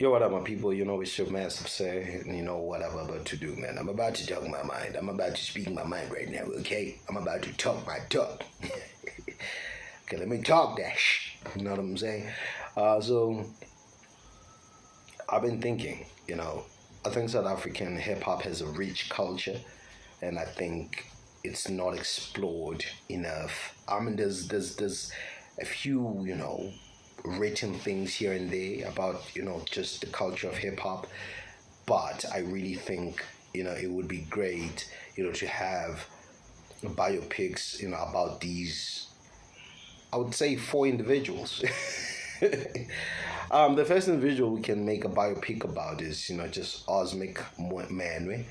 Yo, what up, my people? You know, it's your man, SubSir, and you know what I'm about to do, man. I'm about to talk my mind. I'm about to speak my mind right now, okay? I'm about to talk my talk. Okay, let me talk that You know what I'm saying? So, I've been thinking, I think South African hip hop has a rich culture, and I think it's not explored enough. I mean, there's a few, written things here and there about just the culture of hip hop, but I really think it would be great to have biopics about these, I would say, four individuals. The first individual we can make a biopic about is just Osmic Manwe.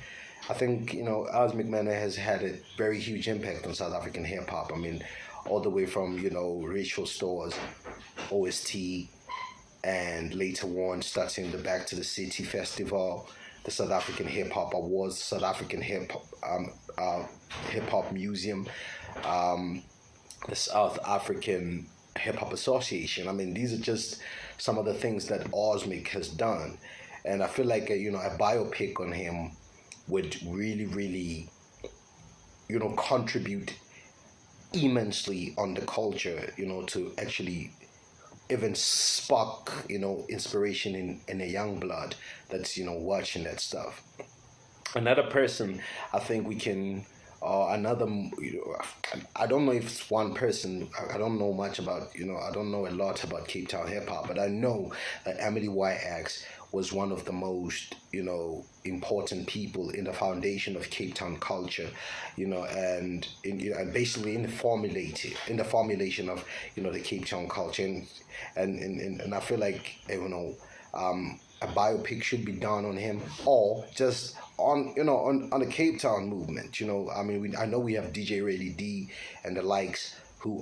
I think Osmic Manwe has had a very huge impact on South African hip hop. I mean, all the way from Ritual Stores, OST, and later on starting the Back to the City Festival, the South African Hip Hop Awards, South African Hip Hop Museum, the South African Hip Hop Association. I mean, these are just some of the things that Osmic has done, and I feel like a biopic on him would really, really, contribute immensely on the culture, to actually even spark, inspiration in a young blood that's, watching that stuff. Another person, I think we can, another, I don't know if it's one person. I don't know much about, I don't know a lot about Cape Town hip hop, but I know that Emily YX was one of the most, important people in the foundation of Cape Town culture, and and basically in the formulation of, the Cape Town culture, and I feel like a biopic should be done on him, or just on on the Cape Town movement. I mean, I know we have DJ Ready D and the likes who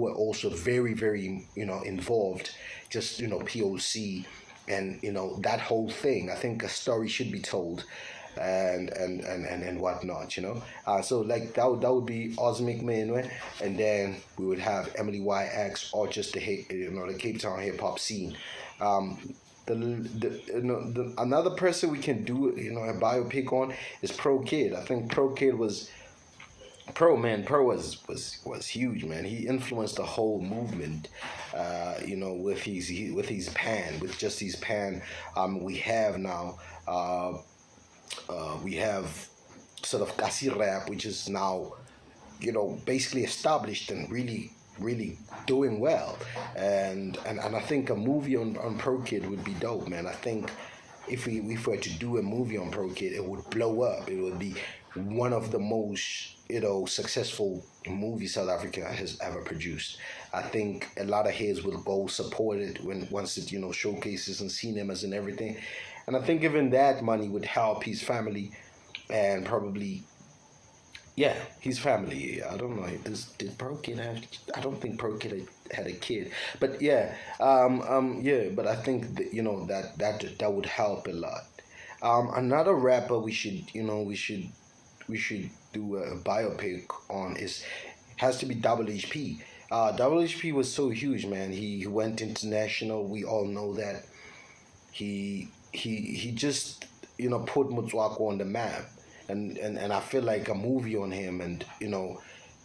are also very, very involved, just POC, and that whole thing. I think a story should be told, and whatnot. So like that would be Osmic Manwe, and then we would have Emily YX, or just the Cape Town hip hop scene. Another person we can do a biopic on is Pro Kid. I think Pro Kid was huge, man. He influenced the whole movement, with his pan, with just his pan. We have now, we have sort of Kasi rap, which is now, basically established and really doing well, and I think a movie on Pro Kid would be dope, man. I think if we were to do a movie on Pro Kid, it would blow up. It would be one of the most successful movies South Africa has ever produced. I think a lot of heads will go support it once it showcases in cinemas and everything, and I think even that money would help his family, and probably, yeah, his family. I don't know. Did Pro Kid have? I don't think Pro Kid had a kid, but yeah, yeah. But I think that would help a lot. Another rapper we should do a biopic on has to be Double HP. Double HP was so huge, man. He went international. We all know that. He just put Motswako on the map. And I feel like a movie on him, and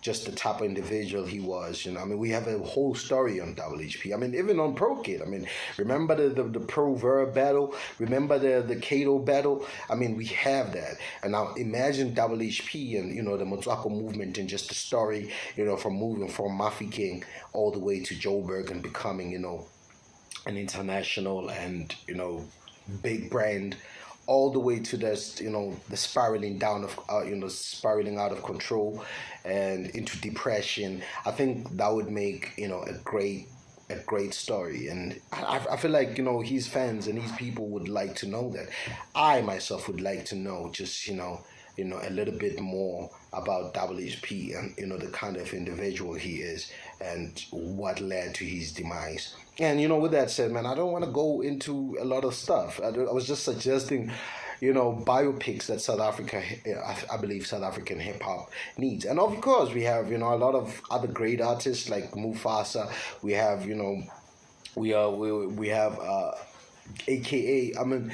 just the type of individual he was. I mean, we have a whole story on Double HP. I mean, even on Pro Kid. I mean, remember the Pro Verb battle? Remember the Kato battle? I mean, we have that. And now imagine Double HP and the Motswako movement, and just the story, from moving from Mafi King all the way to Joburg and becoming an international and big brand, all the way to this, the spiraling down of, spiraling out of control and into depression. I think that would make, a great story. And I feel like, his fans and his people would like to know that. I myself would like to know just, a little bit more about WHP and, the kind of individual he is and what led to his demise. And, with that said, man, I don't want to go into a lot of stuff. I was just suggesting, biopics that South Africa, I believe South African hip hop needs. And of course, we have, a lot of other great artists like Mufasa. We have, we have AKA, I mean,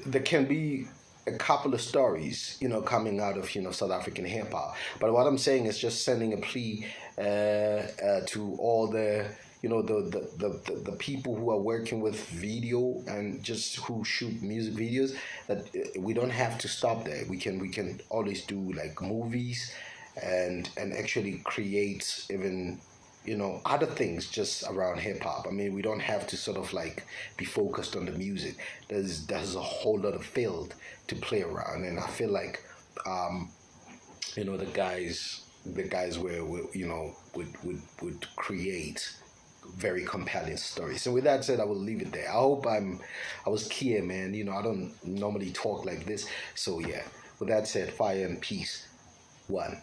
there can be a couple of stories, coming out of South African hip hop. But what I'm saying is just sending a plea to all the the people who are working with video and just who shoot music videos, that we don't have to stop there. We can always do like movies and actually create even other things just around hip hop. I mean, we don't have to sort of like be focused on the music. There's a whole lot of field to play around, and I feel like the guys were would create very compelling stories. So with that said, I will leave it there. I was clear, man. I don't normally talk like this. So yeah, with that said, fire and peace. One.